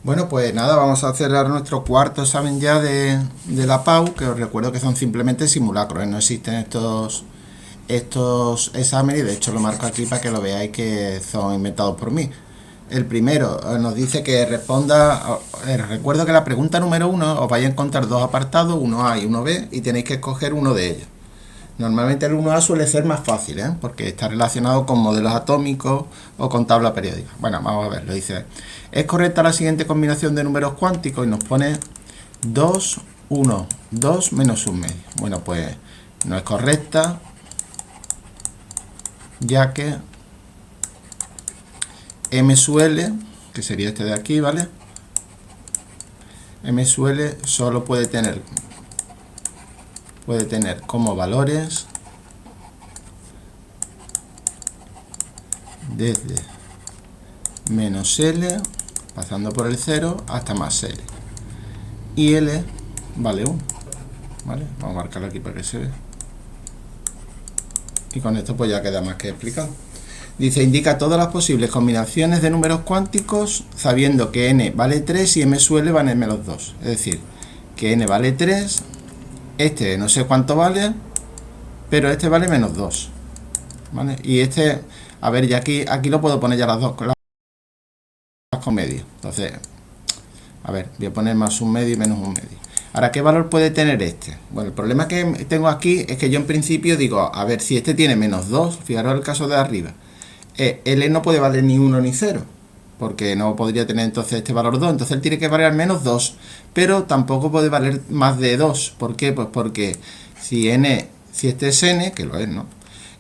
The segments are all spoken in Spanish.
Bueno, pues nada, vamos a cerrar nuestro cuarto examen ya de la PAU, que os recuerdo que son simplemente simulacros, ¿eh? No existen estos exámenes, y de hecho lo marco aquí para que lo veáis que son inventados por mí. El primero nos dice que responda, recuerdo que la pregunta número 1 os vais a encontrar dos apartados, uno A y uno B, y tenéis que escoger uno de ellos. Normalmente el 1A suele ser más fácil, ¿eh? Porque está relacionado con modelos atómicos o con tabla periódica. Bueno, vamos a ver, lo dice. ¿Es correcta la siguiente combinación de números cuánticos? Y nos pone 2, 1, 2 menos un medio. Bueno, pues no es correcta, ya que M sub L, que sería este de aquí, ¿vale? M sub L solo puede tener como valores desde menos L, pasando por el 0, hasta más L. Y L vale 1. ¿Vale? Vamos a marcarlo aquí para que se vea. Y con esto pues ya queda más que explicado. Dice, indica todas las posibles combinaciones de números cuánticos sabiendo que n vale 3 y m sub L vale menos 2. Es decir, que n vale 3, este no sé cuánto vale, pero este vale menos 2. ¿Vale? Y este, a ver, ya aquí lo puedo poner ya las dos con medio. Entonces, a ver, voy a poner más un medio y menos un medio. Ahora, ¿qué valor puede tener este? Bueno, el problema que tengo aquí es que yo en principio digo, a ver, si este tiene menos 2, fijaros el caso de arriba, L no puede valer ni 1 ni 0, porque no podría tener entonces este valor 2, entonces él tiene que valer menos 2, pero tampoco puede valer más de 2. ¿Por qué? Pues porque si este es n, que lo es, ¿no?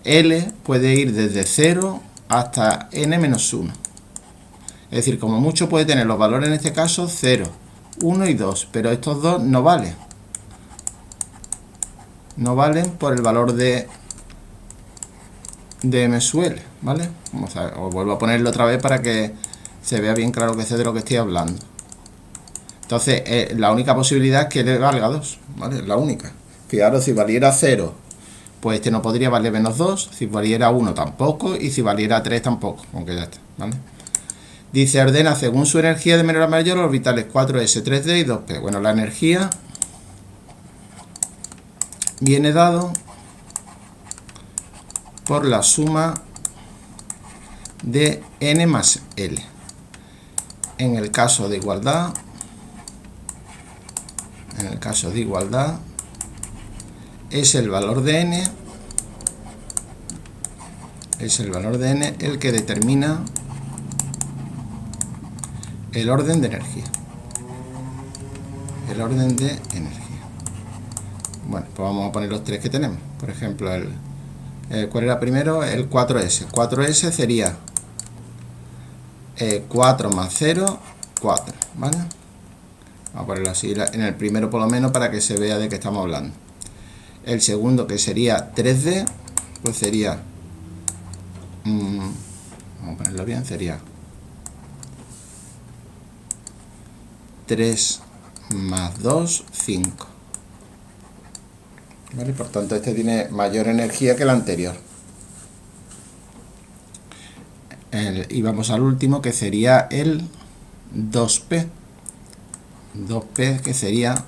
L puede ir desde 0 hasta n menos 1. Es decir, como mucho puede tener los valores en este caso 0, 1 y 2, pero estos dos no valen. No valen por el valor de M sub L, ¿vale? Os vuelvo a ponerlo otra vez para que se vea bien claro que sé de lo que estoy hablando. Entonces, la única posibilidad es que le valga 2, ¿vale? La única. Fijaros, si valiera 0, pues este no podría valer menos 2, si valiera 1 tampoco, y si valiera 3 tampoco, aunque ya está, ¿vale? Dice, ordena según su energía de menor a mayor los orbitales 4s, 3d y 2p. Bueno, la energía viene dado por la suma de n más L. En el caso de igualdad, es el valor de n, el que determina el orden de energía. Bueno, pues vamos a poner los tres que tenemos. Por ejemplo, ¿cuál era primero? El 4s. 4s sería 4 más 0, 4, ¿vale? Vamos a ponerlo así en el primero por lo menos para que se vea de qué estamos hablando. El segundo, que sería 3d, pues sería, vamos a ponerlo bien, sería 3 más 2, 5. ¿Vale? Por tanto, este tiene mayor energía que el anterior. Y vamos al último, que sería el 2p. 2p, que sería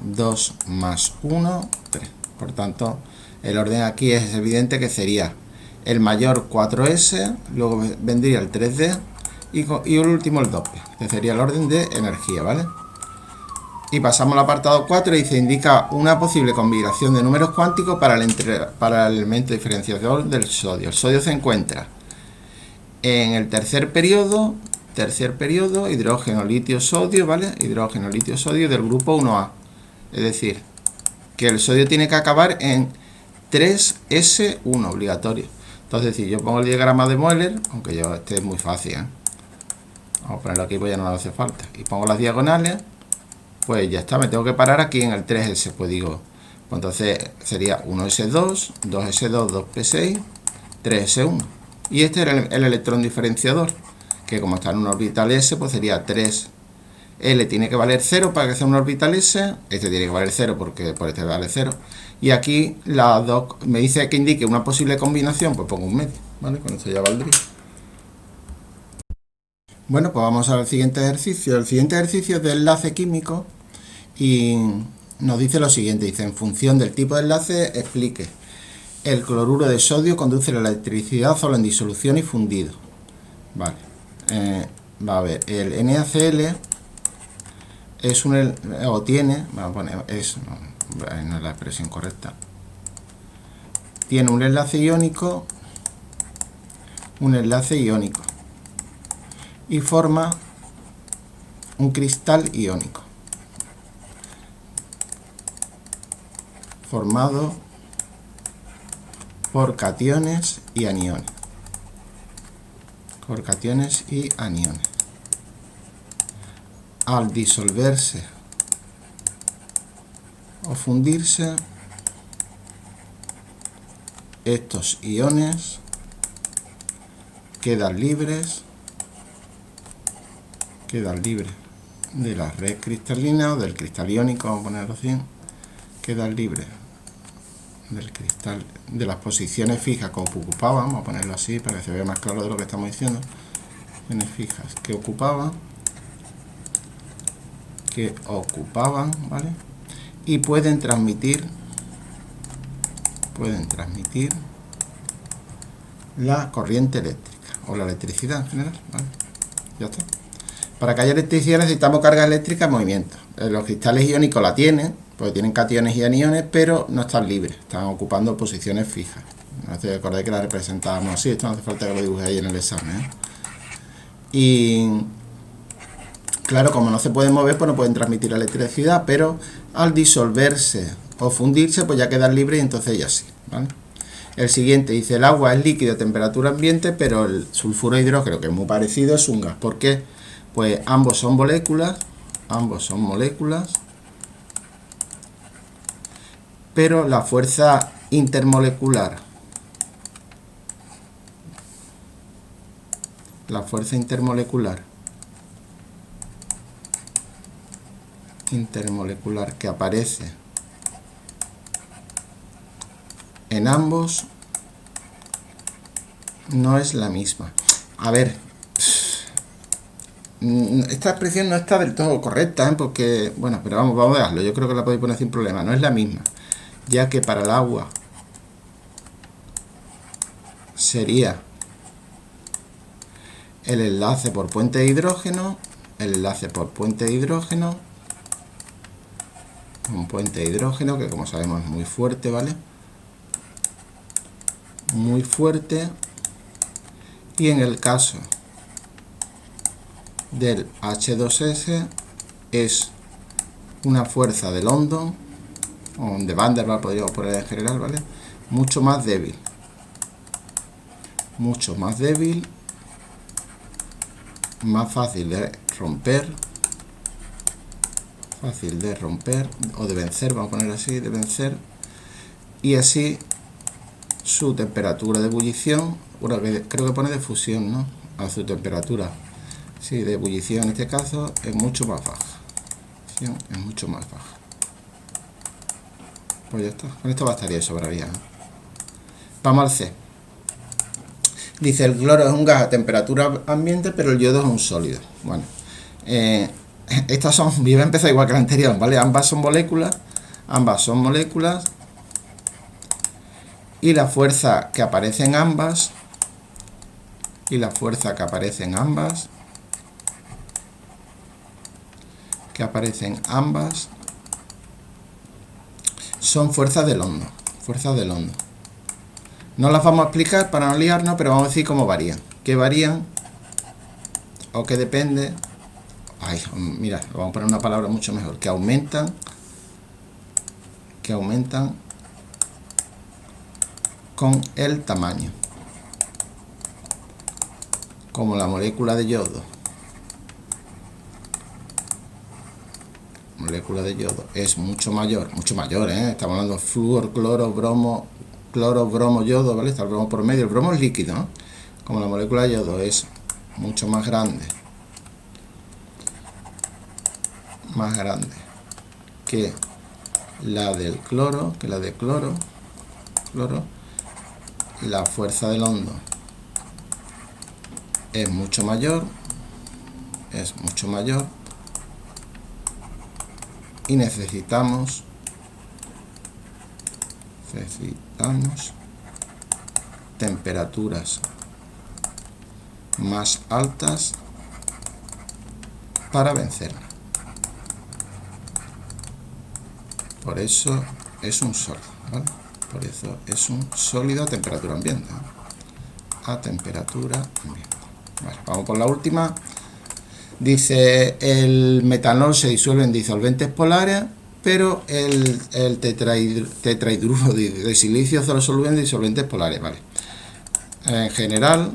2 más 1, 3. Por tanto, el orden aquí es evidente que sería el mayor 4s, luego vendría el 3d y el último el 2p, que sería el orden de energía, ¿vale? Y pasamos al apartado 4 y se indica una posible combinación de números cuánticos para el elemento diferenciador del sodio. El sodio se encuentra en el tercer periodo, hidrógeno, litio, sodio, ¿vale? Hidrógeno, litio, sodio del grupo 1A. Es decir, que el sodio tiene que acabar en 3S1, obligatorio. Entonces, si yo pongo el diagrama de Moeller, aunque yo este es muy fácil, ¿eh? Vamos a ponerlo aquí, pues ya no me hace falta. Y pongo las diagonales, pues ya está, me tengo que parar aquí en el 3S, pues digo, pues entonces sería 1S2, 2S2, 2P6, 3S1. Y este era el electrón diferenciador, que como está en un orbital S, pues sería 3. L tiene que valer 0 para que sea un orbital S, este tiene que valer 0 porque por este vale 0. Y aquí las dos, me dice que indique una posible combinación, pues pongo un medio, ¿vale? Con esto ya valdría. Bueno, pues vamos al siguiente ejercicio. El siguiente ejercicio es de enlace químico y nos dice lo siguiente. Dice, en función del tipo de enlace, explique. El cloruro de sodio conduce la electricidad solo en disolución y fundido. Vale. Va a ver, el NaCl es un... o tiene... Vamos a poner... no es la expresión correcta. Tiene un enlace iónico. Y forma un cristal iónico formado por cationes y aniones. Al disolverse o fundirse, estos iones quedan libres de la red cristalina o del cristal iónico, vamos a ponerlo así, quedan libres del cristal, de las posiciones fijas que ocupaban, vamos a ponerlo así para que se vea más claro de lo que estamos diciendo, posiciones fijas que ocupaban, ¿vale? Y pueden transmitir la corriente eléctrica o la electricidad en general, ¿vale? Ya está. Para que haya electricidad necesitamos carga eléctrica en movimiento. Los cristales iónicos la tienen, porque tienen cationes y aniones, pero no están libres, están ocupando posiciones fijas. No te acordé que la representábamos así, esto no hace falta que lo dibuje ahí en el examen, ¿eh? Y claro, como no se pueden mover, pues no pueden transmitir electricidad, pero al disolverse o fundirse, pues ya quedan libres y entonces ya sí, ¿vale? El siguiente dice, el agua es líquido a temperatura ambiente, pero el sulfuro de hidrógeno, que es muy parecido, es un gas. ¿Por qué? Pues ambos son moléculas, pero la fuerza intermolecular, que aparece en ambos no es la misma. A ver, esta expresión no está del todo correcta, ¿eh? Porque, bueno, pero vamos a dejarlo, yo creo que la podéis poner sin problema, no es la misma, ya que para el agua sería el enlace por puente de hidrógeno, un puente de hidrógeno que, como sabemos, es muy fuerte, ¿vale? Muy fuerte. Y en el caso del H2S es una fuerza de London, o de Van der Waals podríamos poner en general, ¿vale? Mucho más débil, más fácil de romper, o de vencer, vamos a poner así, de vencer, y así su temperatura de ebullición, bueno, creo que pone de fusión, ¿no? A su temperatura, sí, de ebullición en este caso, es mucho más baja. Pues ya está, con esto bastaría y sobraría, ¿no? Vamos al C. Dice, el cloro es un gas a temperatura ambiente, pero el yodo es un sólido. Bueno, estas son, voy a empezar igual que la anterior, ¿vale? Ambas son moléculas, y la fuerza que aparece en ambas, son fuerzas de London. No las vamos a explicar para no liarnos, pero vamos a decir cómo varían. Que varían o que depende. Ay, mira, vamos a poner una palabra mucho mejor. Que aumentan con el tamaño. Como la molécula de yodo. Es mucho mayor, estamos hablando de flúor, cloro, bromo, yodo, ¿vale? Está el bromo por medio, el bromo es líquido, ¿no? Como la molécula de yodo es mucho más grande que la del cloro, la fuerza del London es mucho mayor, es mucho mayor y necesitamos temperaturas más altas para vencerla. Por eso es un sólido, ¿vale? Por eso es un sólido a temperatura ambiente, ¿no? A temperatura ambiente. Vale, vamos por la última. Dice, el metanol se disuelve en disolventes polares, pero el tetrahidruro de silicio se lo disuelve en disolventes polares, ¿vale? En general,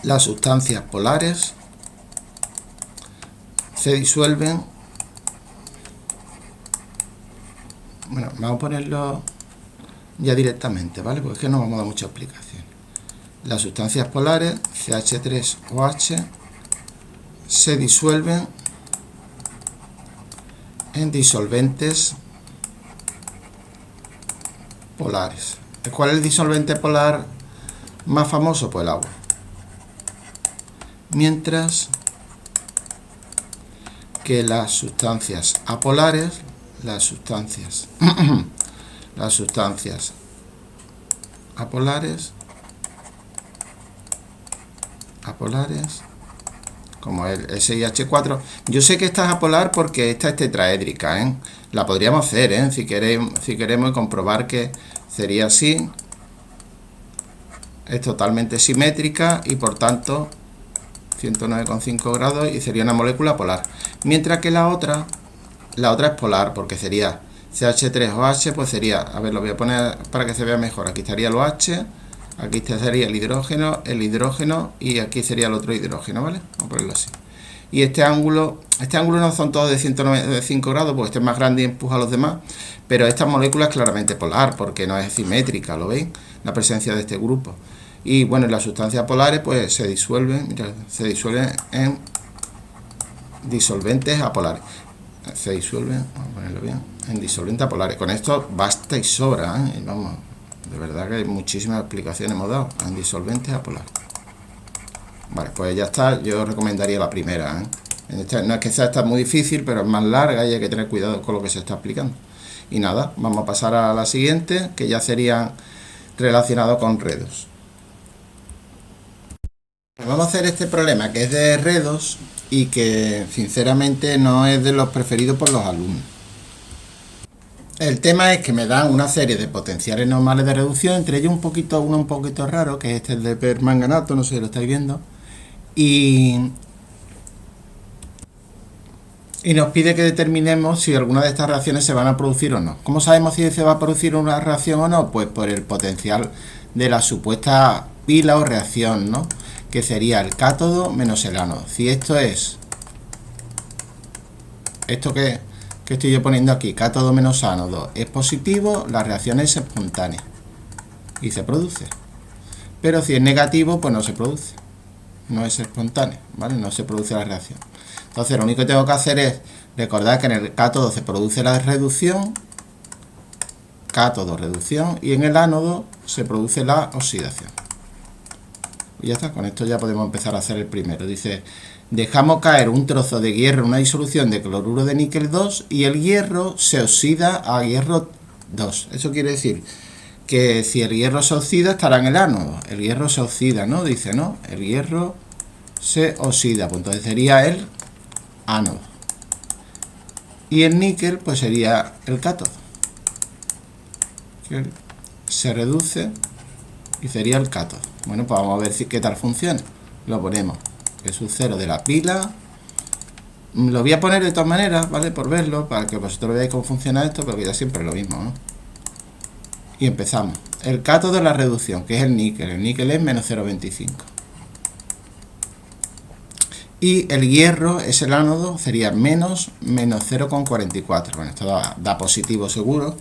las sustancias polares se disuelven. Bueno, vamos a ponerlo ya directamente, ¿vale? Porque es que no vamos a dar mucha explicación. Las sustancias polares, CH3OH, se disuelven en disolventes polares. ¿Cuál es el disolvente polar más famoso? Pues el agua. Mientras que las sustancias apolares, las sustancias apolares, como el SiH4, yo sé que esta es apolar porque esta es tetraédrica, ¿eh? La podríamos hacer, ¿eh? Si queremos y comprobar que sería así. Es totalmente simétrica y por tanto 109,5 grados y sería una molécula polar. Mientras que la otra es polar porque sería CH3OH, pues sería, a ver, lo voy a poner para que se vea mejor. Aquí estaría el OH, aquí sería el hidrógeno y aquí sería el otro hidrógeno, ¿vale? Vamos a ponerlo así. Y este ángulo no son todos de 195 grados, porque este es más grande y empuja a los demás, pero esta molécula es claramente polar, porque no es simétrica, ¿lo veis? La presencia de este grupo. Y bueno, las sustancias polares pues se disuelven, mirad, se disuelven en disolventes apolares. Se disuelven, vamos a ponerlo bien, en disolventes apolares. Con esto basta y sobra, ¿eh? Vamos, de verdad que hay muchísimas explicaciones hemos dado, en disolventes apolares. Vale, pues ya está, yo recomendaría la primera, ¿eh? No es que sea esta muy difícil, pero es más larga y hay que tener cuidado con lo que se está explicando. Y nada, vamos a pasar a la siguiente, que ya sería relacionado con redos. Vamos a hacer este problema que es de redos y que sinceramente no es de los preferidos por los alumnos. El tema es que me dan una serie de potenciales normales de reducción, entre ellos uno un poquito raro, que es este el de permanganato, no sé si lo estáis viendo, y nos pide que determinemos si alguna de estas reacciones se van a producir o no. ¿Cómo sabemos si se va a producir una reacción o no? Pues por el potencial de la supuesta pila o reacción, ¿no? Que sería el cátodo menos el ánodo. Si esto es esto que estoy yo poniendo aquí, cátodo menos ánodo, es positivo, la reacción es espontánea y se produce. Pero si es negativo, pues no se produce, no es espontánea, ¿vale? No se produce la reacción. Entonces lo único que tengo que hacer es recordar que en el cátodo se produce la reducción, cátodo, reducción, y en el ánodo se produce la oxidación. Y ya está, con esto ya podemos empezar a hacer el primero. Dice, dejamos caer un trozo de hierro en una disolución de cloruro de níquel 2 y el hierro se oxida a hierro 2. Eso quiere decir que si el hierro se oxida estará en el ánodo. El hierro se oxida, ¿no? Dice, ¿no? El hierro se oxida, pues entonces sería el ánodo. Y el níquel, pues sería el cátodo. Que se reduce y sería el cátodo. Bueno, pues vamos a ver qué tal funciona. Lo ponemos, que es un 0 de la pila. Lo voy a poner de todas maneras, ¿vale? Por verlo, para que vosotros veáis cómo funciona esto, porque ya siempre es lo mismo, ¿no? Y empezamos. El cátodo de la reducción, que es el níquel. El níquel es menos 0,25. Y el hierro es el ánodo, sería menos 0,44. Bueno, esto da positivo seguro.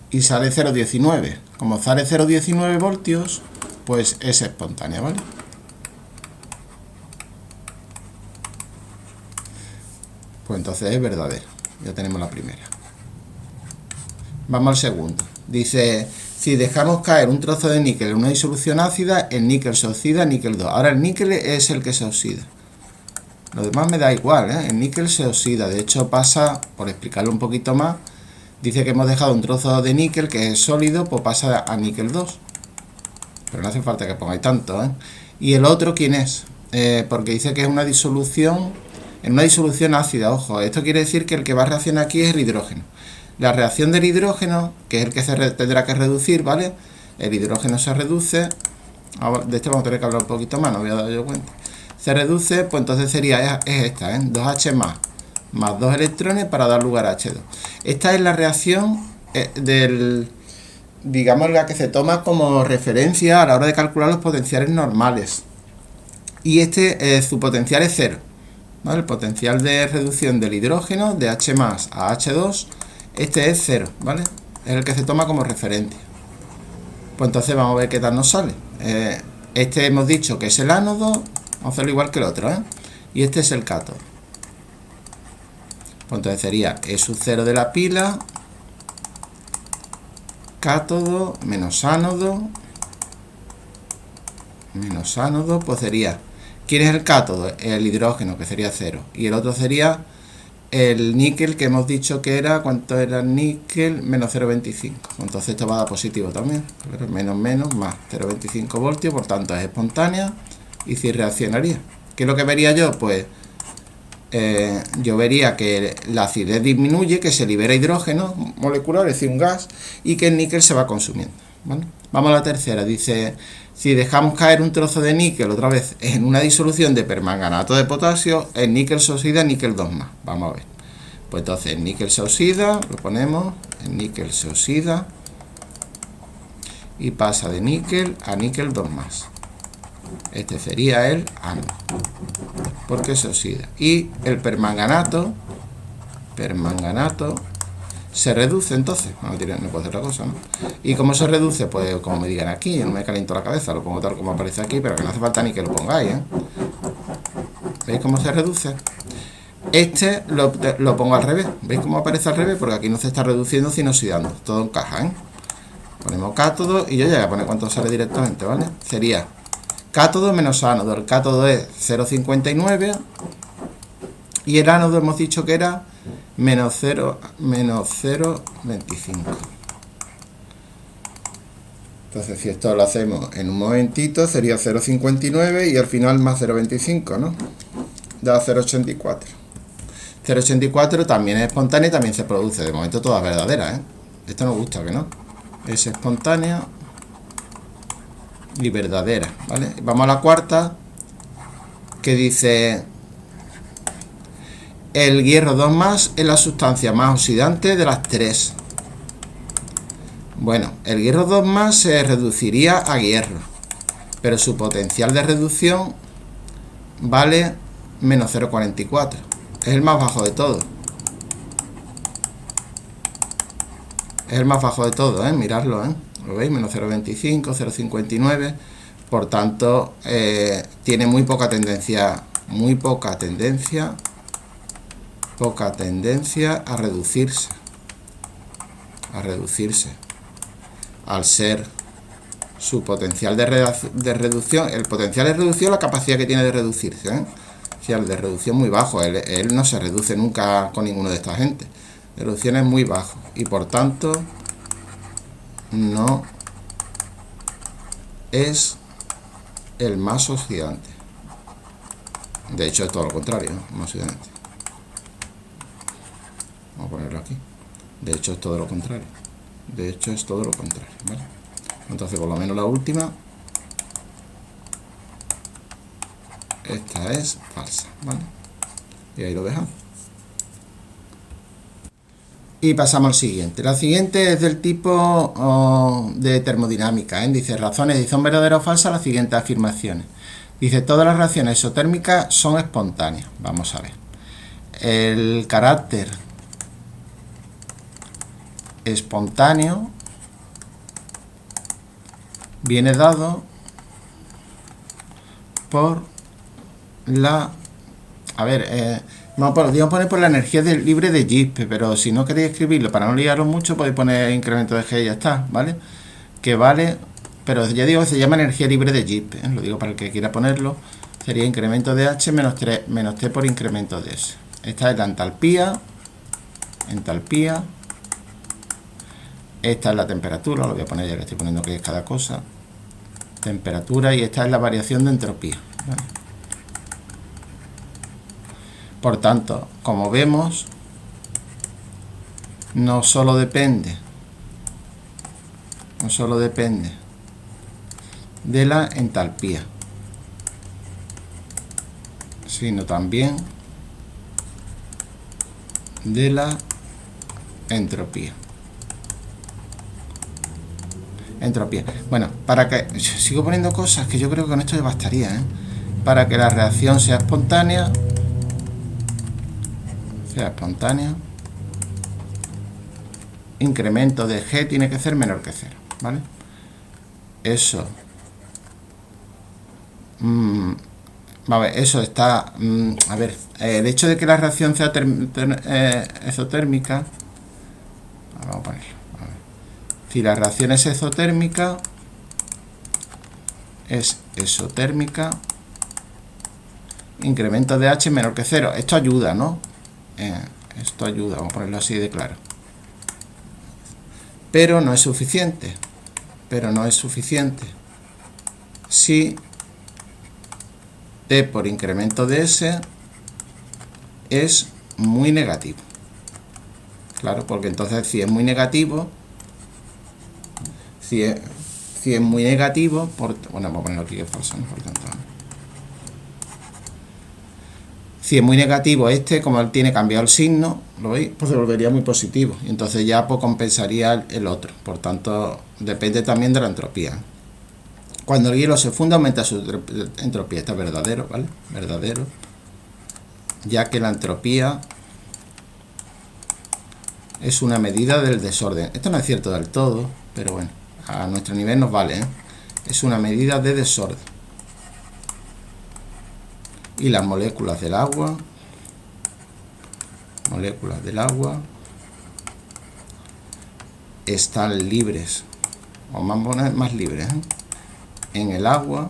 Y sale 0,19. Como sale 0,19 voltios, pues es espontánea, ¿vale? Pues entonces es verdadero. Ya tenemos la primera. Vamos al segundo. Dice, Si dejamos caer un trozo de níquel en una disolución ácida, el níquel se oxida, níquel 2. Ahora el níquel es el que se oxida. Lo demás me da igual, ¿eh? El níquel se oxida. De hecho pasa, por explicarlo un poquito más, dice que hemos dejado un trozo de níquel que es sólido, pues pasa a níquel 2. Pero no hace falta que pongáis tanto, ¿eh? ¿Y el otro quién es? Porque dice que es una disolución, en una disolución ácida, ojo. Esto quiere decir que el que va a reaccionar aquí es el hidrógeno. La reacción del hidrógeno, que es el que se tendrá que reducir, ¿vale? El hidrógeno se reduce. Ahora, de este vamos a tener que hablar un poquito más, no me voy a dar yo cuenta. Se reduce, pues entonces sería es esta, ¿eh? 2H más 2 electrones para dar lugar a H2. Esta es la reacción digamos, la que se toma como referencia a la hora de calcular los potenciales normales. Y su potencial es 0. ¿Vale? El potencial de reducción del hidrógeno de H a H2, este es 0, ¿vale? Es el que se toma como referencia. Pues entonces vamos a ver qué tal nos sale. Este hemos dicho que es el ánodo, vamos a hacerlo igual que el otro, ¿eh? Y este es el cátodo. Pues entonces sería E sub 0 de la pila, cátodo menos ánodo, pues sería, ¿quién es el cátodo? El hidrógeno, que sería 0, y el otro sería el níquel, que hemos dicho que era, ¿cuánto era el níquel? Menos 0,25, entonces esto va a dar positivo también, menos más 0,25 voltios, por tanto es espontánea, y si reaccionaría. ¿Qué es lo que vería yo? Pues yo vería que la acidez disminuye, que se libera hidrógeno molecular, es decir, un gas, y que el níquel se va consumiendo, ¿vale? Vamos a la tercera, dice, si dejamos caer un trozo de níquel otra vez en una disolución de permanganato de potasio, el níquel se oxida, níquel 2 más. Vamos a ver. Pues entonces el níquel se oxida, lo ponemos, el níquel se oxida y pasa de níquel a níquel 2 más. Este sería el ánodo, porque se oxida. Y el permanganato se reduce, entonces, no puedo hacer otra cosa, ¿no? ¿Y cómo se reduce? Pues como me digan aquí, no me caliento la cabeza, lo pongo tal como aparece aquí, pero que no hace falta ni que lo pongáis, ¿eh? ¿Veis cómo se reduce? Este lo pongo al revés, ¿veis cómo aparece al revés? Porque aquí no se está reduciendo sino oxidando, todo encaja, ¿eh? Ponemos cátodo y yo ya voy a poner cuánto sale directamente, ¿vale? Sería cátodo menos ánodo, el cátodo es 0,59 y el ánodo hemos dicho que era menos 0,25. Entonces si esto lo hacemos en un momentito sería 0,59 y al final más 0,25, ¿no? Da 0,84. 0,84 también es espontánea y también se produce, de momento todas verdaderas, ¿eh? Esto nos gusta, ¿que no? Es espontánea y verdadera, ¿vale? Vamos a la cuarta, que dice, el hierro 2 más es la sustancia más oxidante de las 3. Bueno, el hierro 2 más se reduciría a hierro, pero su potencial de reducción vale menos 0,44. Es el más bajo de todo. Es el más bajo de todo, ¿eh? Miradlo, ¿eh? ¿Lo veis? Menos 0,25, 0,59. Por tanto, tiene muy poca tendencia a reducirse. Al ser su potencial de reducción, el potencial de reducción, la capacidad que tiene de reducirse, ¿eh? O sea, el de reducción muy bajo, él no se reduce nunca con ninguno de esta gente. La reducción es muy bajo y por tanto no es el más oxidante. De hecho es todo lo contrario, ¿no? Más oxidante. Vamos a ponerlo aquí. De hecho es todo lo contrario. ¿Vale? Entonces por lo menos la última, esta es falsa, ¿vale? Y ahí lo dejamos. Y pasamos al siguiente. La siguiente es del tipo de termodinámica, ¿eh? Dice, razones y son verdaderas o falsas las siguientes afirmaciones. Dice, todas las reacciones isotérmicas son espontáneas. Vamos a ver. El carácter espontáneo viene dado por la... A ver, podríamos poner por la energía libre de Gibbs, pero si no queréis escribirlo para no liaros mucho, podéis poner incremento de G y ya está, ¿vale? que vale, pero ya digo, se llama energía libre de Gibbs, lo digo para el que quiera ponerlo, sería incremento de H menos T por incremento de S. Esta es la entalpía, esta es la temperatura, lo voy a poner ya que estoy poniendo que es cada cosa, temperatura, y esta es la variación de entropía, ¿vale? Por tanto, como vemos, no solo depende de la entalpía, sino también de la entropía. Bueno, para que sigo poniendo cosas que yo creo que con esto ya bastaría, ¿eh? Para que la reacción sea espontánea, incremento de G tiene que ser menor que 0, ¿vale? Eso eso está, a ver, el hecho de que la reacción sea exotérmica, vamos a ponerlo, a ver. Si la reacción es exotérmica, incremento de H menor que 0, esto ayuda, ¿no? Esto ayuda, vamos a ponerlo así de claro, pero no es suficiente, si T por incremento de S es muy negativo. Claro, porque entonces si es muy negativo, bueno, vamos a ponerlo aquí que es falso, ¿no? Por tanto, si es muy negativo como él tiene cambiado el signo, ¿lo veis? Pues se volvería muy positivo, y entonces ya pues compensaría el otro. Por tanto, depende también de la entropía. Cuando el hielo se funde, aumenta su entropía. Esto es verdadero, ¿vale? Verdadero, ya que la entropía es una medida del desorden. Esto no es cierto del todo, pero bueno, a nuestro nivel nos vale, ¿eh? Es una medida de desorden. Y las moléculas del agua están libres, o más libres, ¿eh? En el agua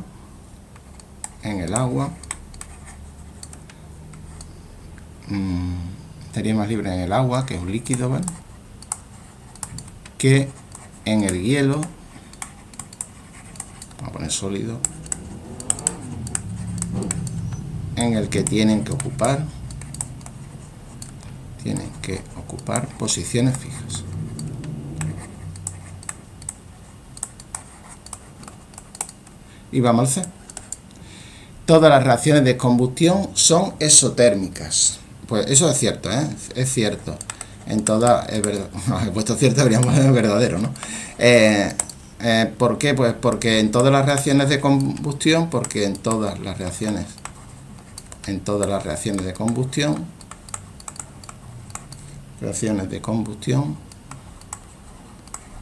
estaría más libre en el agua, que es un líquido, ¿vale? Que en el hielo, vamos a poner sólido, en el que tienen que ocupar posiciones fijas. Y vamos al C. Todas las reacciones de combustión son exotérmicas. Pues eso es cierto, ¿eh? Es cierto. En todas, es verdad. No, he puesto cierto, deberíamos ser verdadero, ¿no? ¿Por qué? Pues porque en todas las reacciones de combustión,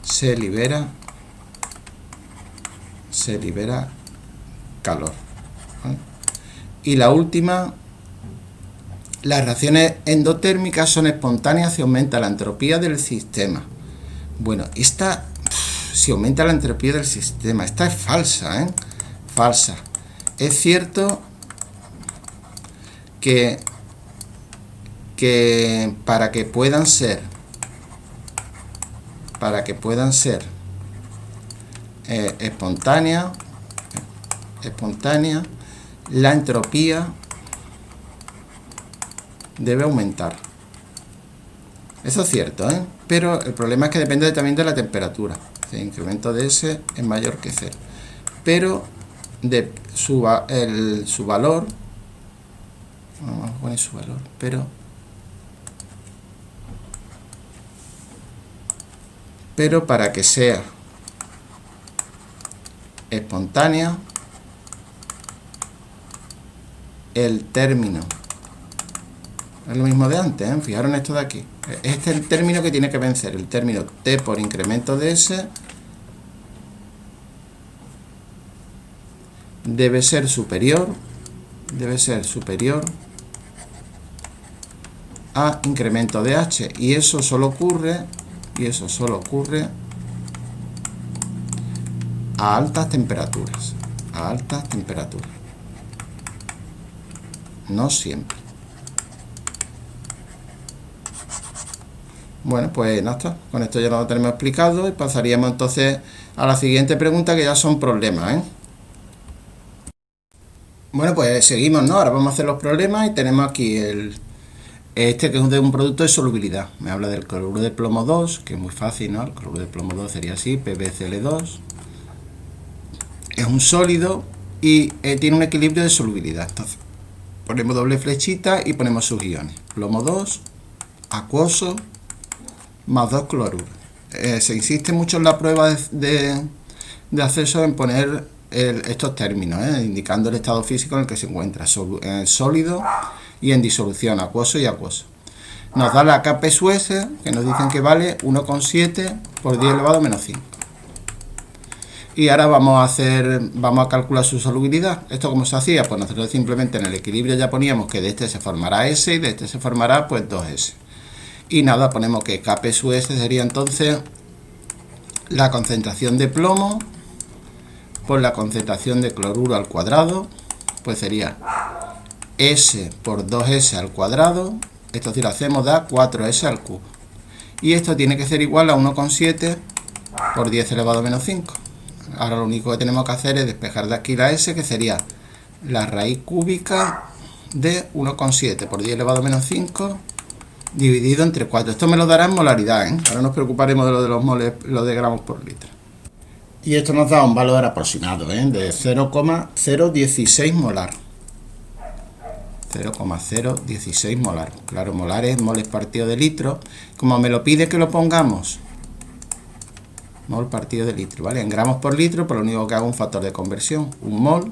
se libera calor, ¿vale? Y la última, las reacciones endotérmicas son espontáneas si aumenta la entropía del sistema. Bueno, si aumenta la entropía del sistema, esta es falsa, ¿eh? Falsa. Es cierto que para que puedan ser espontánea, la entropía debe aumentar. Eso es cierto, ¿eh? Pero el problema es que depende también de la temperatura. El incremento de S es mayor que 0. Pero de su valor, vamos a poner su valor, pero para que sea espontánea, el término es lo mismo de antes, ¿eh? Fijaros en esto de aquí. Este es el término que tiene que vencer, el término T por incremento de S debe ser superior a incremento de H, y eso solo ocurre a altas temperaturas. A altas temperaturas. No siempre. Bueno, pues nada, está. Con esto ya lo tenemos explicado y pasaríamos entonces a la siguiente pregunta, que ya son problemas, ¿eh? Bueno, pues seguimos, ¿no? Ahora vamos a hacer los problemas y tenemos aquí este que es de un producto de solubilidad. Me habla del cloruro de plomo 2, que es muy fácil, ¿no? El cloruro de plomo 2 sería así, PbCl2. Es un sólido y tiene un equilibrio de solubilidad. Entonces, ponemos doble flechita y ponemos sus iones. Plomo 2, acuoso, más 2 cloruro. Se insiste mucho en la prueba de acceso en poner estos términos, indicando el estado físico en el que se encuentra, sólido y en disolución, acuoso y acuoso. Nos da la Kp(S), que nos dicen que vale 1,7 por 10 elevado a menos 5. Y ahora vamos a calcular su solubilidad. ¿Esto cómo se hacía? Pues nosotros simplemente en el equilibrio ya poníamos que de este se formará S y de este se formará pues 2S. Y nada, ponemos que Kp(S) sería entonces la concentración de plomo por la concentración de cloruro al cuadrado, pues sería S por 2S al cuadrado. Esto si lo hacemos da 4S al cubo. Y esto tiene que ser igual a 1,7 por 10 elevado a menos 5. Ahora lo único que tenemos que hacer es despejar de aquí la S, que sería la raíz cúbica de 1,7 por 10 elevado a menos 5 dividido entre 4. Esto me lo dará en molaridad, ¿eh? Ahora nos preocuparemos de lo de los moles, lo de gramos por litro. Y esto nos da un valor aproximado, de 0,016 molar. 0,016 molar. Claro, molar es moles partido de litro. Como me lo pide que lo pongamos, mol partido de litro, ¿vale? En gramos por litro, por lo único que hago un factor de conversión, un mol.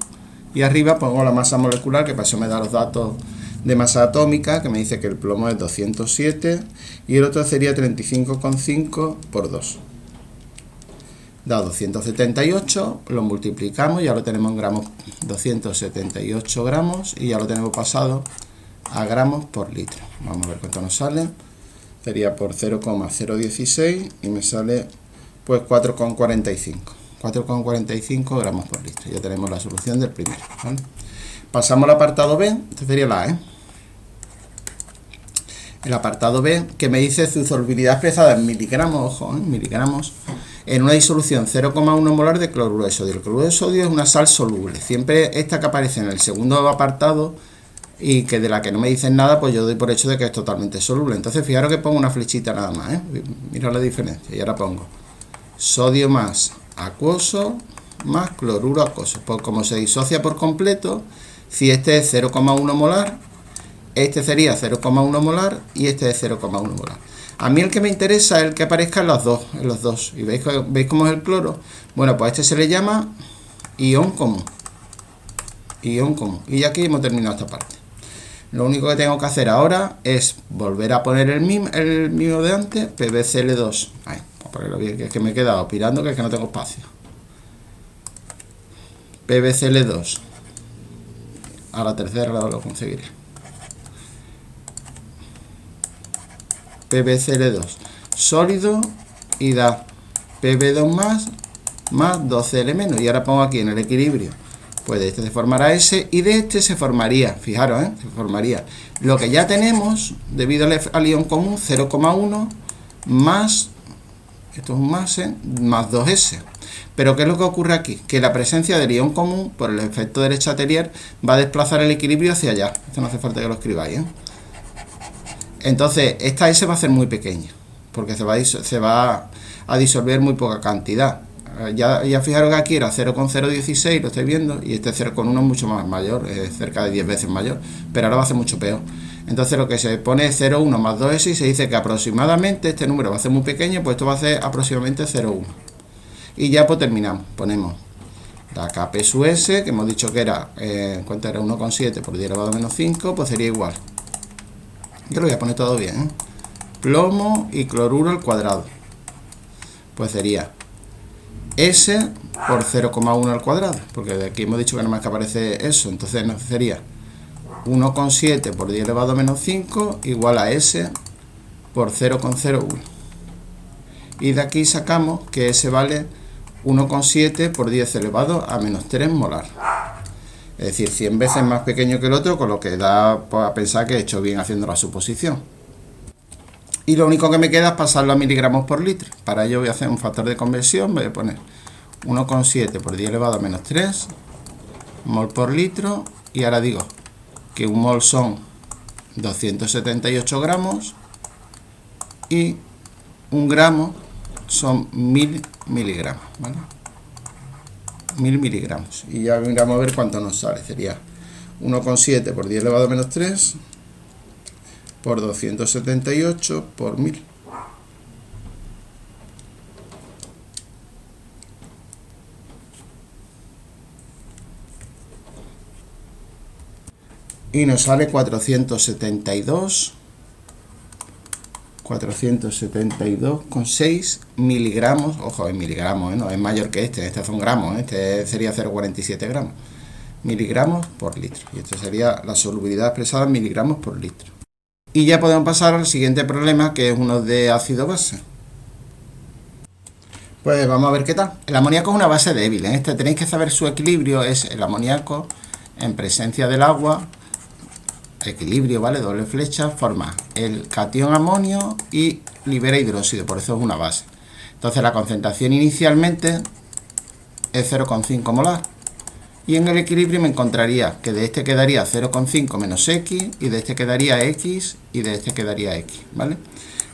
Y arriba pongo la masa molecular, que para eso me da los datos de masa atómica, que me dice que el plomo es 207 y el otro sería 35,5 por 2. Da 278, lo multiplicamos, ya lo tenemos en gramos, 278 gramos, y ya lo tenemos pasado a gramos por litro. Vamos a ver cuánto nos sale. Sería por 0,016 y me sale pues 4,45. 4,45 gramos por litro. Ya tenemos la solución del primero, ¿vale? Pasamos al apartado B, este sería la A, El apartado B, que me dice su solubilidad expresada en miligramos, ojo, miligramos, en una disolución 0,1 molar de cloruro de sodio. El cloruro de sodio es una sal soluble. Siempre esta que aparece en el segundo apartado y que de la que no me dicen nada, pues yo doy por hecho de que es totalmente soluble. Entonces, fijaros que pongo una flechita nada más, Mira la diferencia. Y ahora pongo sodio más acuoso más cloruro acuoso. Pues como se disocia por completo, si este es 0,1 molar, este sería 0,1 molar y este es 0,1 molar. A mí el que me interesa es el que aparezca en los dos. ¿Y veis cómo es el cloro? Bueno, pues a este se le llama ion común. Ion común. Y ya aquí hemos terminado esta parte. Lo único que tengo que hacer ahora es volver a poner el mismo de antes, PbCl2. Ahí, voy a ponerlo bien, que es que me he quedado pirando, que es que no tengo espacio. PbCl2. A la tercera lo conseguiré. PbCl2 sólido y da Pb2 más 12L menos. Y ahora pongo aquí en el equilibrio, pues de este se formará S y de este se formaría, fijaros, se formaría lo que ya tenemos debido al ion común, 0,1 más, esto es un más 2S. Pero ¿qué es lo que ocurre aquí? Que la presencia del ion común, por el efecto de Le Chatelier, va a desplazar el equilibrio hacia allá. Esto no hace falta que lo escribáis, Entonces, esta S va a ser muy pequeña, porque se va a disolver muy poca cantidad. Ya fijaros que aquí era 0,016, lo estáis viendo, y este 0,1 es mucho más mayor, es cerca de 10 veces mayor, pero ahora va a ser mucho peor. Entonces lo que se pone es 0,1 más 2S y se dice que aproximadamente este número va a ser muy pequeño, pues esto va a ser aproximadamente 0,1. Y ya pues terminamos, ponemos la Kp(S), que hemos dicho que era, ¿cuánto era? 1,7 por 10 elevado a menos 5, pues sería igual. Yo lo voy a poner todo bien, plomo y cloruro al cuadrado. Pues sería S por 0,1 al cuadrado, porque de aquí hemos dicho que nada más que aparece eso, entonces nos sería 1,7 por 10 elevado a menos 5 igual a S por 0,01. Y de aquí sacamos que S vale 1,7 por 10 elevado a menos 3 molar. Es decir, 100 veces más pequeño que el otro, con lo que da pues, a pensar que he hecho bien haciendo la suposición. Y lo único que me queda es pasarlo a miligramos por litro. Para ello voy a hacer un factor de conversión, voy a poner 1,7 por 10 elevado a menos 3 mol por litro, y ahora digo que un mol son 278 gramos y un gramo son 1000 miligramos, ¿vale? 1000 miligramos. Y ya miramos a ver cuánto nos sale. Sería 1,7 por 10 elevado a menos 3 por 278 por 1000. Y nos sale 472,6 miligramos. Ojo, en miligramos, no es mayor que este son gramos, este sería 0,47 gramos. Miligramos por litro. Y esto sería la solubilidad expresada en miligramos por litro. Y ya podemos pasar al siguiente problema, que es uno de ácido base. Pues vamos a ver qué tal. El amoníaco es una base débil. En este tenéis que saber su equilibrio. Es el amoníaco en presencia del agua. Equilibrio, ¿vale? Doble flecha, forma el catión amonio y libera hidróxido, por eso es una base. Entonces la concentración inicialmente es 0,5 molar. Y en el equilibrio me encontraría que de este quedaría 0,5 menos X, y de este quedaría X, y de este quedaría X, ¿vale?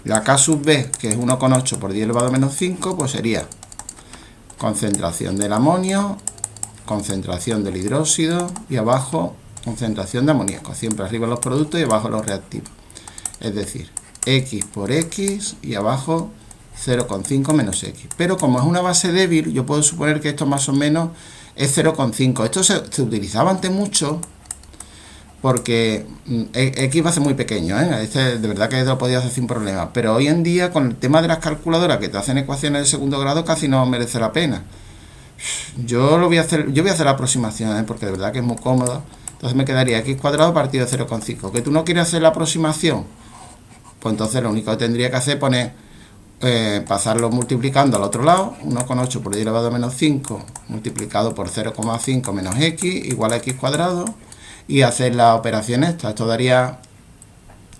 La K sub B, que es 1,8 por 10 elevado a menos 5, pues sería concentración del amonio, concentración del hidróxido, y abajo concentración de amoníaco, siempre arriba los productos y abajo los reactivos. Es decir, X por X y abajo 0,5 menos X. Pero como es una base débil, yo puedo suponer que esto más o menos es 0,5. Esto se utilizaba antes mucho porque X va a ser muy pequeño, Este de verdad que lo podía hacer sin problema. Pero hoy en día, con el tema de las calculadoras que te hacen ecuaciones de segundo grado, casi no merece la pena. Yo voy a hacer la aproximación, porque de verdad que es muy cómodo. Entonces me quedaría x cuadrado partido de 0,5. ¿Que tú no quieres hacer la aproximación? Pues entonces lo único que tendría que hacer es poner, pasarlo multiplicando al otro lado. 1,8 por 10 elevado a menos 5 multiplicado por 0,5 menos x igual a x cuadrado. Y hacer la operación esta. Esto daría,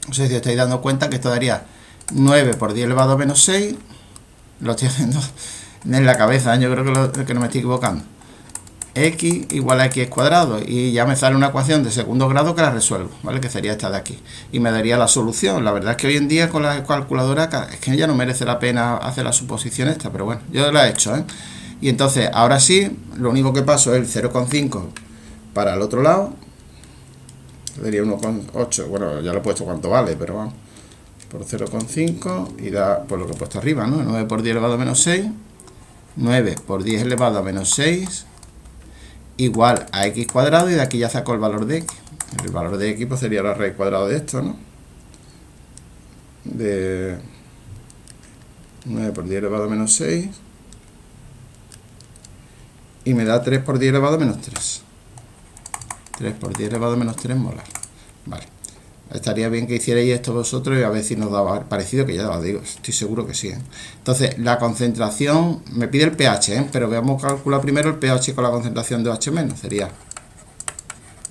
no sé si os estáis dando cuenta que esto daría 9 por 10 elevado a menos 6. Lo estoy haciendo en la cabeza, yo creo que no me estoy equivocando. X igual a x cuadrado, y ya me sale una ecuación de segundo grado que la resuelvo, ¿vale? Que sería esta de aquí, y me daría la solución. La verdad es que hoy en día con la calculadora es que ya no merece la pena hacer la suposición esta, pero bueno, yo la he hecho, Y entonces, ahora sí, lo único que paso es el 0,5 para el otro lado, sería 1,8, bueno, ya lo he puesto cuánto vale, pero vamos, por 0,5 y da por lo que he puesto arriba, ¿no? 9 por 10 elevado a menos 6, 9 por 10 elevado a menos 6, igual a x cuadrado, y de aquí ya saco el valor de x. El valor de x pues sería la raíz cuadrada de esto, ¿no? De 9 por 10 elevado a menos 6. Y me da 3 por 10 elevado a menos 3. 3 por 10 elevado a menos 3 molar. Vale. Estaría bien que hicierais esto vosotros y a ver si nos daba parecido, que ya os digo, estoy seguro que sí. Entonces, la concentración, me pide el pH, pero vamos a calcular primero el pH con la concentración de OH-, sería,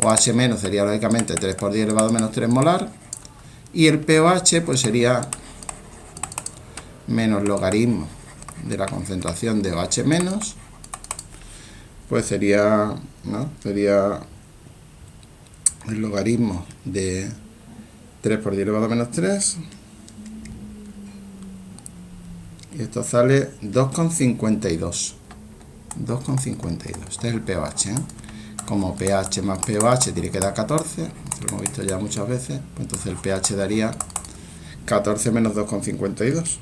o H- sería lógicamente 3 por 10 elevado a menos 3 molar, y el pOH pues sería menos logaritmo de la concentración de OH-, pues sería, ¿no? Sería el logaritmo de 3 por 10 elevado a menos 3, y esto sale 2,52. 2,52. Este es el pH, Como pH más pOH tiene que dar 14, esto lo hemos visto ya muchas veces, pues entonces el pH daría 14 menos 2,52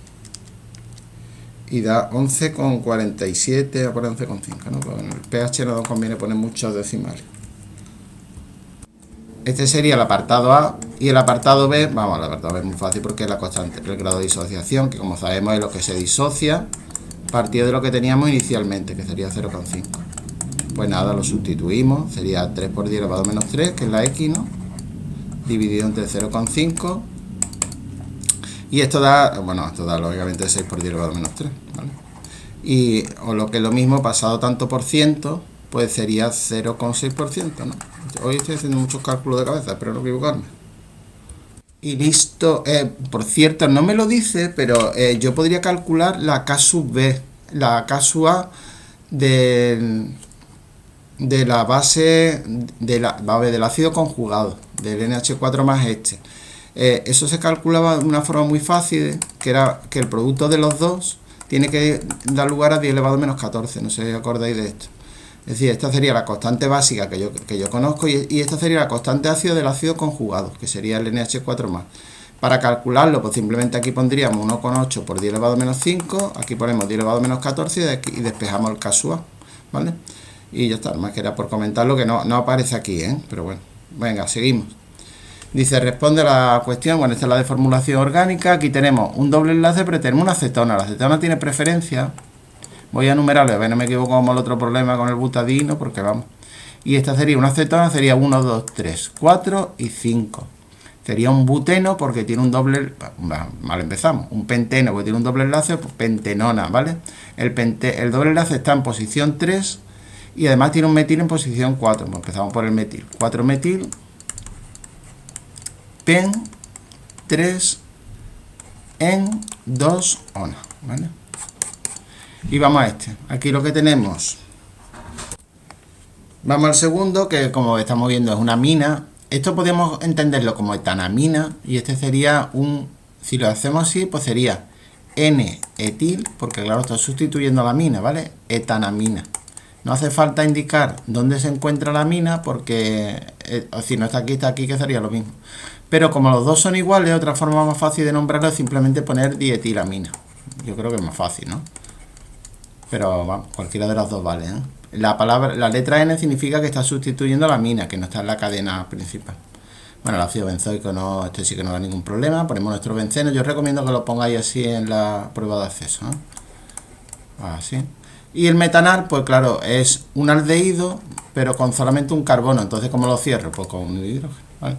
y da 11,47 a por 11,5, ¿no? Pues en el pH no nos conviene poner muchos decimales. Este sería el apartado A, y el apartado B, vamos, el apartado B es muy fácil porque es la constante, el grado de disociación, que como sabemos es lo que se disocia partido de lo que teníamos inicialmente, que sería 0,5. Pues nada, lo sustituimos, sería 3 por 10 elevado a menos 3, que es la X, ¿no? Dividido entre 0,5, y esto da, bueno, esto da lógicamente 6 por 10 elevado a menos 3, ¿vale? o lo que es lo mismo, pasado tanto por ciento, pues sería 0,6%, ¿no? Hoy estoy haciendo muchos cálculos de cabeza, espero no equivocarme. Y listo, por cierto, no me lo dice, pero yo podría calcular la K sub B, la K sub A de la base del ácido conjugado, del NH4 más este. Eso se calculaba de una forma muy fácil, que era que el producto de los dos tiene que dar lugar a 10 elevado a menos 14, no sé si acordáis de esto. Es decir, esta sería la constante básica que yo conozco y esta sería la constante ácido del ácido conjugado, que sería el NH4+. Para calcularlo, pues simplemente aquí pondríamos 1,8 por 10 elevado a menos 5, aquí ponemos 10 elevado a menos 14 y despejamos el K sub A, ¿vale? Y ya está, más que era por comentarlo que no aparece aquí, pero bueno, venga, seguimos. Dice, responde a la cuestión, bueno, esta es la de formulación orgánica, aquí tenemos un doble enlace, pero tenemos una acetona, la acetona tiene preferencia. Voy a enumerarlo, a ver, no me equivoco como el otro problema con el butadino, porque vamos. Y esta sería una acetona, sería 1, 2, 3, 4 y 5. Sería un buteno porque tiene un doble, mal empezamos, un penteno porque tiene un doble enlace, pues pentenona, ¿vale? El doble enlace está en posición 3 y además tiene un metil en posición 4. Pues empezamos por el metil. 4 metil, pen, 3 en 2 ona, ¿vale? Y vamos a este. Aquí lo que tenemos. Vamos al segundo, que como estamos viendo es una amina. Esto podemos entenderlo como etanamina. Y este sería si lo hacemos así, pues sería N-etil, porque claro, está sustituyendo a la amina, ¿vale? Etanamina. No hace falta indicar dónde se encuentra la amina, porque si no está aquí, que sería lo mismo. Pero como los dos son iguales, otra forma más fácil de nombrarlo es simplemente poner dietilamina. Yo creo que es más fácil, ¿no? Pero vamos, cualquiera de las dos vale, La letra N significa que está sustituyendo a la amina, que no está en la cadena principal. Bueno, el ácido benzoico no, este sí que no da ningún problema. Ponemos nuestro benceno. Yo os recomiendo que lo pongáis así en la prueba de acceso, así. Y el metanal, pues claro, es un aldehído, pero con solamente un carbono. Entonces, ¿cómo lo cierro? Pues con un hidrógeno, ¿vale?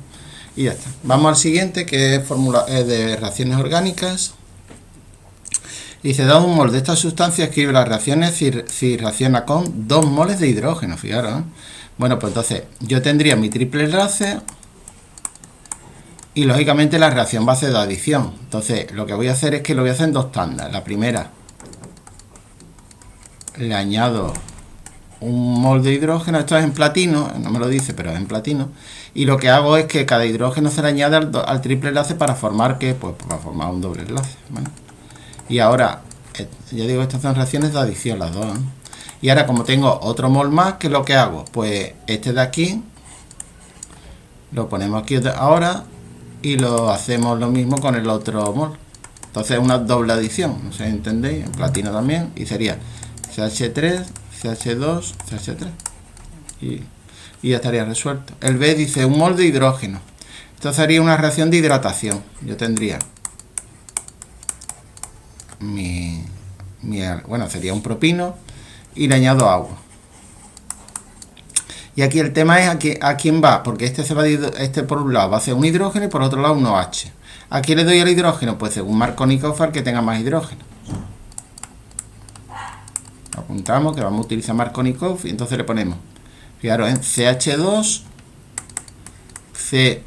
Y ya está. Vamos al siguiente, que es de reacciones orgánicas. Dice, dado un mol de esta sustancia, escribe las reacciones si reacciona con 2 moles de hidrógeno, fijaros. Bueno, pues entonces yo tendría mi triple enlace y lógicamente la reacción va a ser de adición. Entonces lo que voy a hacer es que lo voy a hacer en 2 tandas. La primera, le añado un mol de hidrógeno, esto es en platino, no me lo dice, pero es en platino. Y lo que hago es que cada hidrógeno se le añade al triple enlace para formar, ¿qué? Pues para formar un doble enlace, ¿vale? Y ahora, ya digo, estas son reacciones de adición las dos, Y ahora como tengo otro mol más, ¿qué es lo que hago? Pues este de aquí, lo ponemos aquí ahora y lo hacemos lo mismo con el otro mol. Entonces una doble adición, no sé si entendéis, en platino también, y sería CH3, CH2, CH3. Y ya estaría resuelto. El B dice un mol de hidrógeno. Esto sería una reacción de hidratación. Yo tendría bueno, sería un propino y le añado agua. Y aquí el tema es a quién va, porque este por un lado va a ser un hidrógeno y por otro lado un OH. ¿A quién le doy el hidrógeno? Pues según Markovnikov, al que tenga más hidrógeno. Apuntamos que vamos a utilizar Markovnikov y entonces le ponemos, fijaros, en CH2,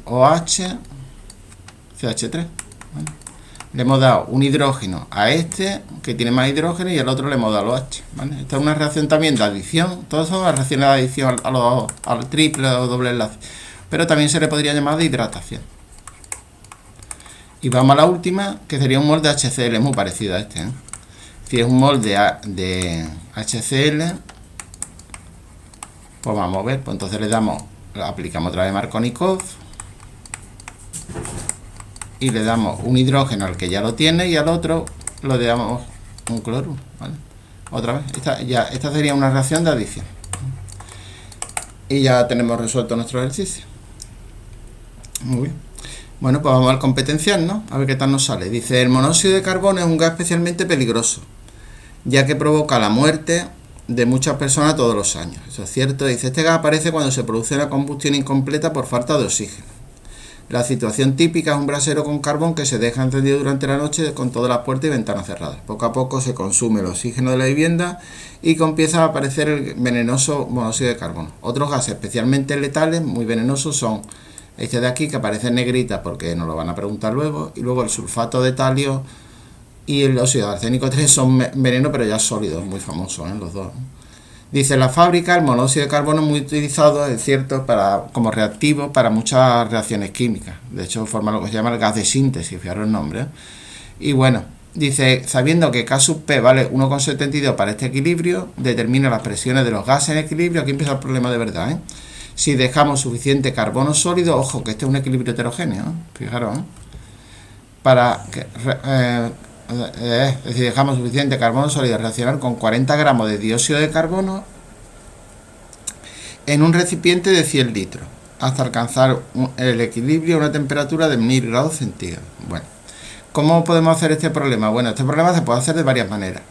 COH, CH3. ¿Vale? Le hemos dado un hidrógeno a este, que tiene más hidrógeno, y al otro le hemos dado los H, ¿vale? Esta es una reacción también de adición. Todas son las reacciones de adición al triple o doble enlace. Pero también se le podría llamar de hidratación. Y vamos a la última, que sería un mol de HCl, muy parecido a este, Si es un mol de HCl, pues vamos a ver, pues entonces aplicamos otra vez Markovnikov. Y le damos un hidrógeno al que ya lo tiene y al otro le damos un cloruro, ¿vale? Otra vez, esta sería una reacción de adición. Y ya tenemos resuelto nuestro ejercicio. Muy bien. Bueno, pues vamos al competencial, ¿no? A ver qué tal nos sale. Dice, el monóxido de carbono es un gas especialmente peligroso, ya que provoca la muerte de muchas personas todos los años. Eso es cierto. Dice, este gas aparece cuando se produce una combustión incompleta por falta de oxígeno. La situación típica es un brasero con carbón que se deja encendido durante la noche con todas las puertas y ventanas cerradas. Poco a poco se consume el oxígeno de la vivienda y comienza a aparecer el venenoso monóxido de carbono. Otros gases especialmente letales, muy venenosos, son este de aquí, que aparece en negrita porque nos lo van a preguntar luego, y luego el sulfato de talio y el óxido de arsénico 3 son veneno, pero ya sólidos, muy famosos, los dos. Dice, en la fábrica el monóxido de carbono es muy utilizado, es cierto, como reactivo para muchas reacciones químicas. De hecho, forma lo que se llama el gas de síntesis, fijaros el nombre. Y bueno, dice, sabiendo que K sub P vale 1,72 para este equilibrio, determina las presiones de los gases en equilibrio. Aquí empieza el problema de verdad, Si dejamos suficiente carbono sólido, ojo, que este es un equilibrio heterogéneo, fijaros, para que... es decir, dejamos suficiente carbono sólido reaccionar con 40 gramos de dióxido de carbono en un recipiente de 100 litros hasta alcanzar el equilibrio a una temperatura de 1000 grados centígrados. Bueno, ¿cómo podemos hacer este problema? Bueno, este problema se puede hacer de varias maneras,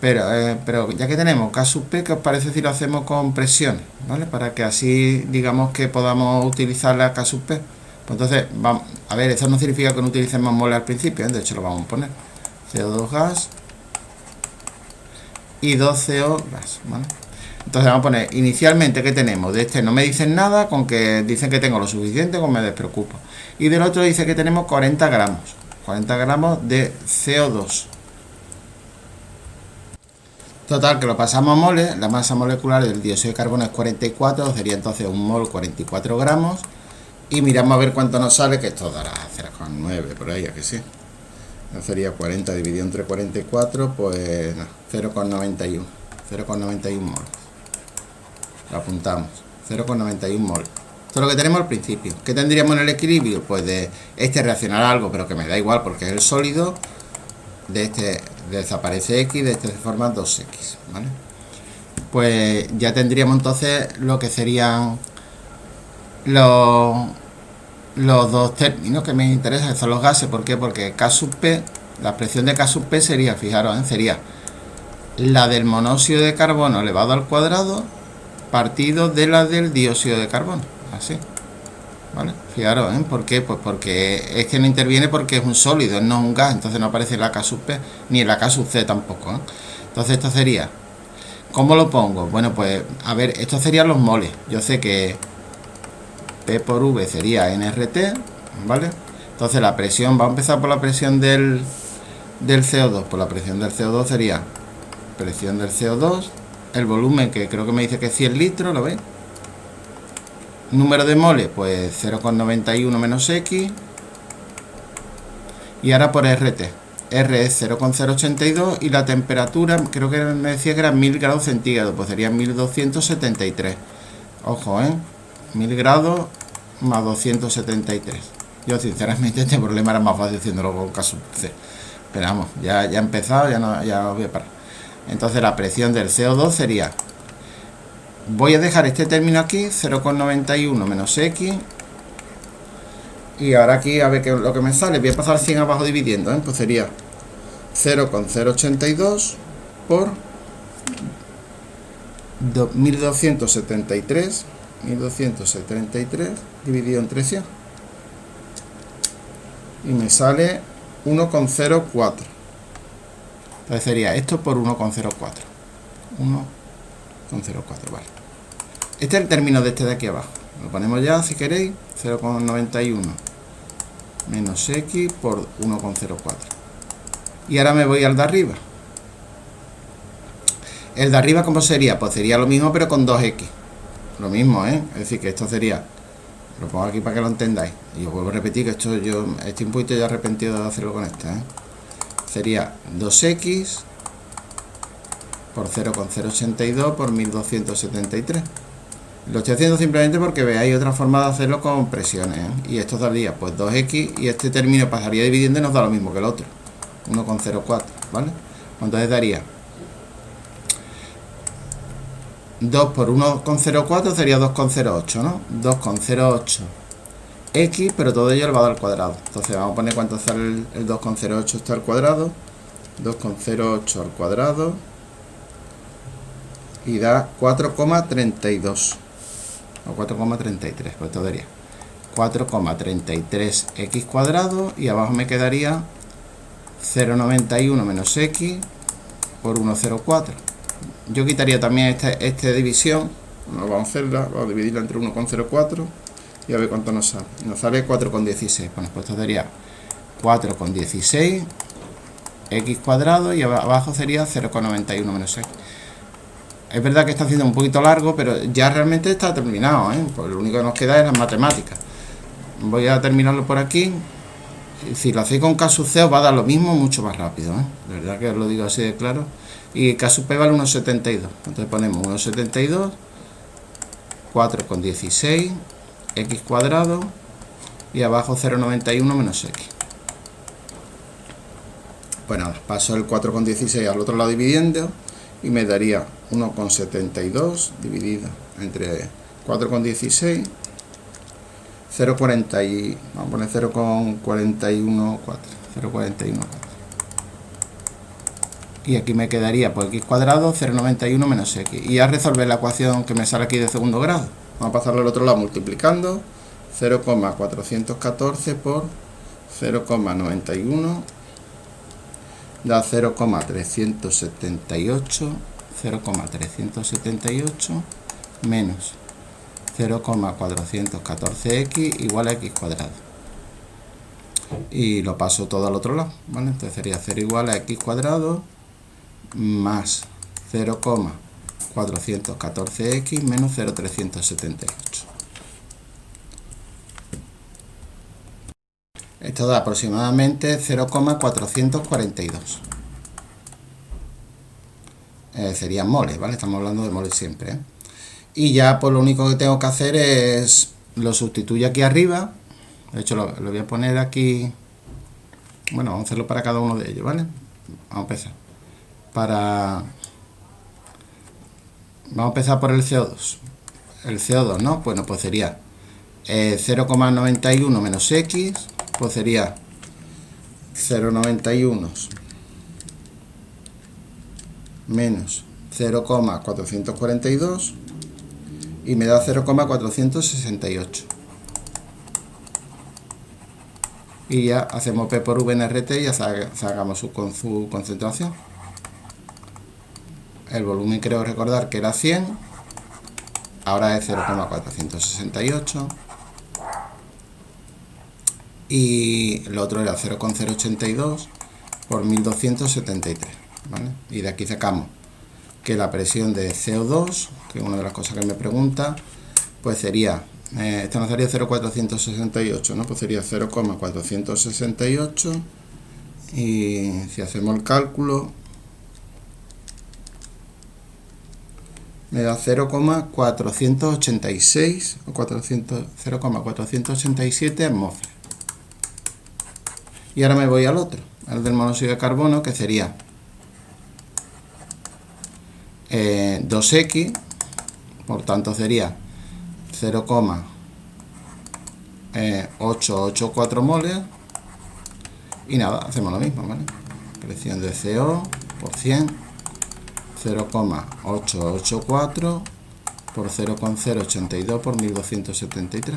pero ya que tenemos K sub P, ¿qué os parece si lo hacemos con presiones? ¿Vale? Para que así digamos que podamos utilizar la K sub P. Pues entonces, vamos a ver, eso no significa que no utilicemos moles al principio, de hecho lo vamos a poner. CO2 gas y 2CO gas, ¿vale? Entonces vamos a poner inicialmente que tenemos. De este no me dicen nada, con que dicen que tengo lo suficiente, con me despreocupo. Y del otro dice que tenemos 40 gramos de CO2. Total, que lo pasamos a moles. La masa molecular del dióxido de carbono es 44, sería entonces un mol 44 gramos. Y miramos a ver cuánto nos sale, que esto dará 0,9 por ahí, ¿a que sí? Sería 40 dividido entre 44, pues no, 0,91 mol. Lo apuntamos, 0,91 mol. Esto es lo que tenemos al principio. ¿Qué tendríamos en el equilibrio? Pues de este reaccionar algo, pero que me da igual porque es el sólido. De este desaparece X, de este se forma 2X, ¿vale? Pues ya tendríamos entonces lo que serían los dos términos que me interesan, que son los gases. ¿Por qué? Porque K sub P, la expresión de K sub P sería, fijaros, sería la del monóxido de carbono elevado al cuadrado partido de la del dióxido de carbono, así, ¿vale? Fijaros, ¿por qué? Pues porque es que no interviene porque es un sólido, no es un gas, entonces no aparece la K sub P, ni la K sub C tampoco, Entonces esto sería, ¿cómo lo pongo? Bueno, pues, a ver, estos serían los moles. Yo sé que P por V sería nRT, ¿vale? Entonces la presión, va a empezar por la presión del CO2. Pues la presión del CO2 sería presión del CO2, el volumen, que creo que me dice que es 100 litros, ¿lo veis? Número de moles, pues 0,91 menos X. Y ahora por RT. R es 0,082 y la temperatura, creo que me decía que era 1000 grados centígrados, pues sería 1273. Ojo, 1000 grados más 273. Yo sinceramente este problema era más fácil haciéndolo con K sub C. Pero vamos, ya he empezado, ya voy a parar. Entonces la presión del CO2 sería, voy a dejar este término aquí, 0,91 menos X. Y ahora aquí a ver qué es lo que me sale. Voy a pasar 100 abajo dividiendo, pues sería 0,082 por 1273 dividido entre 100 y me sale 1,04. Entonces sería esto por 1,04, vale. Este es el término de este de aquí abajo, lo ponemos ya si queréis, 0,91 menos X por 1,04. Y ahora me voy al de arriba. El de arriba, ¿cómo sería? Pues sería lo mismo pero con 2X. Lo mismo, es decir, que esto sería, lo pongo aquí para que lo entendáis, y os vuelvo a repetir que esto yo estoy un poquito ya arrepentido de hacerlo con esta, sería 2X por 0,082 por 1273. Lo estoy haciendo simplemente porque veáis otra forma de hacerlo con presiones, y esto daría pues 2X y este término pasaría dividiendo y nos da lo mismo que el otro, 1,04, ¿vale? Entonces daría 2 por 1,04 sería 2,08, ¿no? 2,08 X, pero todo ello elevado al cuadrado. Entonces vamos a poner cuánto sale el 2,08 está al cuadrado. 2,08 al cuadrado. Y da 4,32. O 4,33, pues esto daría 4,33x cuadrado y abajo me quedaría 0,91 menos x por 1,04. Yo quitaría también esta división. Bueno, vamos a hacerla, vamos a dividirla entre 1,04 y a ver cuánto nos sale. Nos sale 4,16. Bueno, pues esto sería 4,16 x cuadrado y abajo sería 0,91 menos x. Es verdad que está haciendo un poquito largo, pero ya realmente está terminado, pues lo único que nos queda es las matemáticas. Voy a terminarlo por aquí. Si lo hacéis con K sub C os va a dar lo mismo mucho más rápido, de verdad que os lo digo así de claro. Y K sub P vale 1,72. Entonces ponemos 1,72, 4,16 x cuadrado y abajo 0,91 menos x. Pues nada, paso el 4,16 al otro lado dividiendo y me daría 1,72 dividido entre 4,16, 0,40 y vamos a poner 0,414, 0,414. Y aquí me quedaría por x cuadrado 0,91 menos x. Y a resolver la ecuación que me sale aquí de segundo grado. Vamos a pasarlo al otro lado multiplicando 0,414 por 0,91 da 0,378 menos 0,414x igual a x cuadrado. Y lo paso todo al otro lado, ¿vale? Entonces sería 0 igual a x cuadrado más 0,414x menos 0,378. Esto da aproximadamente 0,442. Serían moles, ¿vale? Estamos hablando de moles siempre, Y ya pues lo único que tengo que hacer es lo sustituyo aquí arriba. De hecho lo voy a poner aquí. Bueno, vamos a hacerlo para cada uno de ellos, ¿vale? Vamos a empezar. Vamos a empezar por el CO2. El CO2, ¿no? Bueno, pues sería 0,91 menos x, pues sería 0,91 menos 0,442 y me da 0,468. Y ya hacemos P por V en RT y ya sacamos su concentración. El volumen creo recordar que era 100, ahora es 0,468 y el otro era 0,082 por 1273, ¿vale? Y de aquí sacamos que la presión de CO2, que es una de las cosas que me pregunta, pues sería, esto nos daría 0,468, ¿no? Pues sería 0,468 y si hacemos el cálculo me da 0,486 o 0,487 atmósferas. Y ahora me voy al otro, al del monóxido de carbono, que sería 2x, por tanto sería 0,884 moles. Y nada, hacemos lo mismo, ¿vale? Presión de CO por 100, 0,884 por 0,082 por 1273.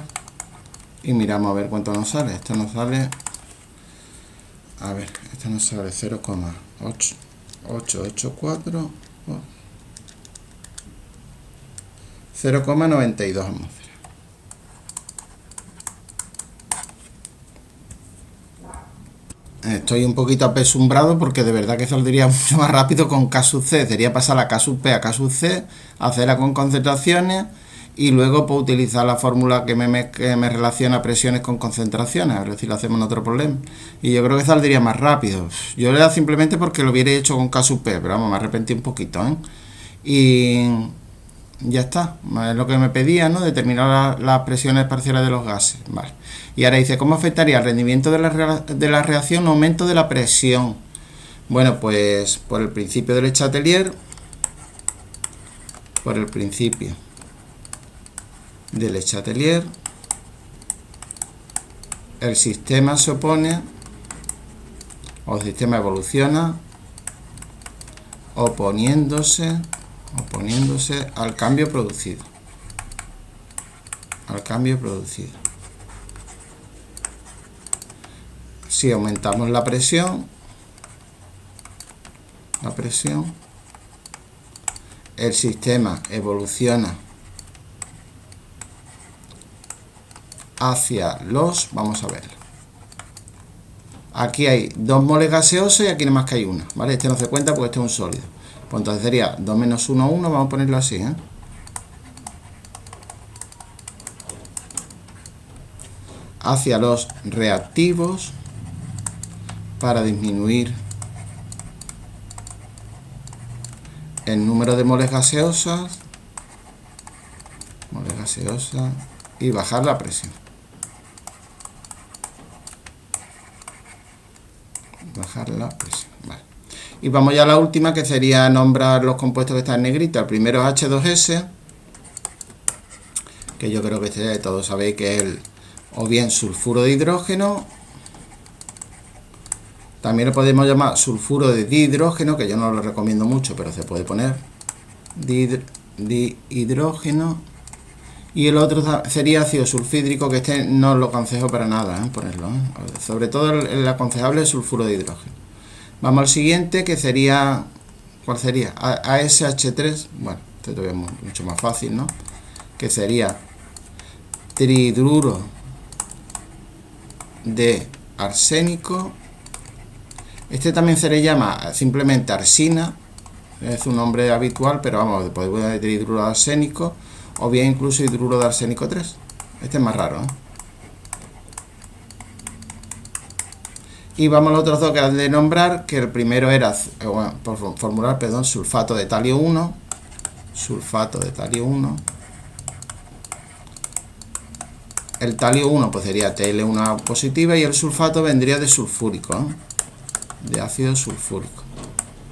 Y miramos a ver cuánto nos sale. Esto nos sale, a ver, esto nos sale 0,884 por 0,92 atmósferas. Estoy un poquito apesumbrado porque de verdad que saldría mucho más rápido con K sub C. Sería pasar la K sub P a K sub C, hacerla con concentraciones y luego pues, utilizar la fórmula que me relaciona presiones con concentraciones. A ver si lo hacemos en otro problema. Y yo creo que saldría más rápido. Yo le he dado simplemente porque lo hubiera hecho con K sub P, pero vamos, me arrepentí un poquito, Y ya está, es lo que me pedía, ¿no? Determinar las presiones parciales de los gases. Vale. Y ahora dice, ¿cómo afectaría el rendimiento de la reacción un aumento de la presión? Bueno, pues por el principio del Le Chatelier, el sistema se opone, o el sistema evoluciona, oponiéndose al cambio producido. Si aumentamos la presión, el sistema evoluciona hacia los, vamos a ver, aquí hay 2 moles gaseosas y aquí nada más que hay una, ¿vale? Este no se cuenta porque este es un sólido. Pues entonces sería 2 menos 1, 1, vamos a ponerlo así, ¿eh? Hacia los reactivos para disminuir el número de moles gaseosas y bajar la presión. Vale. Y vamos ya a la última, que sería nombrar los compuestos que están en negrita. El primero es H2S, que yo creo que todos sabéis que es el o bien sulfuro de hidrógeno, también lo podemos llamar sulfuro de dihidrógeno, que yo no lo recomiendo mucho, pero se puede poner dihidrógeno. Y el otro sería ácido sulfídrico, que este no lo aconsejo para nada, ponerlo, sobre todo el aconsejable es sulfuro de hidrógeno. Vamos al siguiente, que sería, ¿cuál sería? ASH3, bueno, este todavía es mucho más fácil, ¿no? Que sería tridruro de arsénico. Este también se le llama simplemente arsina, es un nombre habitual, pero vamos, podemos poner tridruro de arsénico, o bien incluso hidruro de arsénico 3. Este es más raro, ¿eh? Y vamos a los otros dos que han de nombrar, que el primero era, por formular, perdón, sulfato de talio 1. El talio 1 pues sería Tl1 positiva y el sulfato vendría de sulfúrico, ¿eh? De ácido sulfúrico,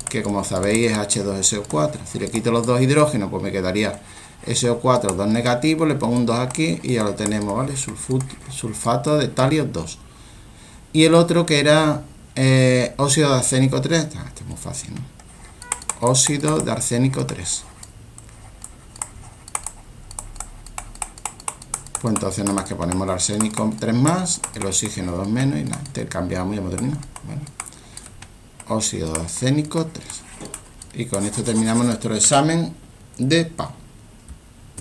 que como sabéis es H2SO4. Si le quito los dos hidrógenos, pues me quedaría SO4, 2 negativos, le pongo un 2 aquí y ya lo tenemos, ¿vale? Sulfato de talio 2. Y el otro que era óxido de arsénico 3, este es muy fácil, ¿no? Óxido de arsénico 3. Pues entonces nada más que ponemos el arsénico 3 más, el oxígeno 2 menos y nada, intercambiamos y hemos terminado, ¿vale? Óxido de arsénico 3. Y con esto terminamos nuestro examen de PAU.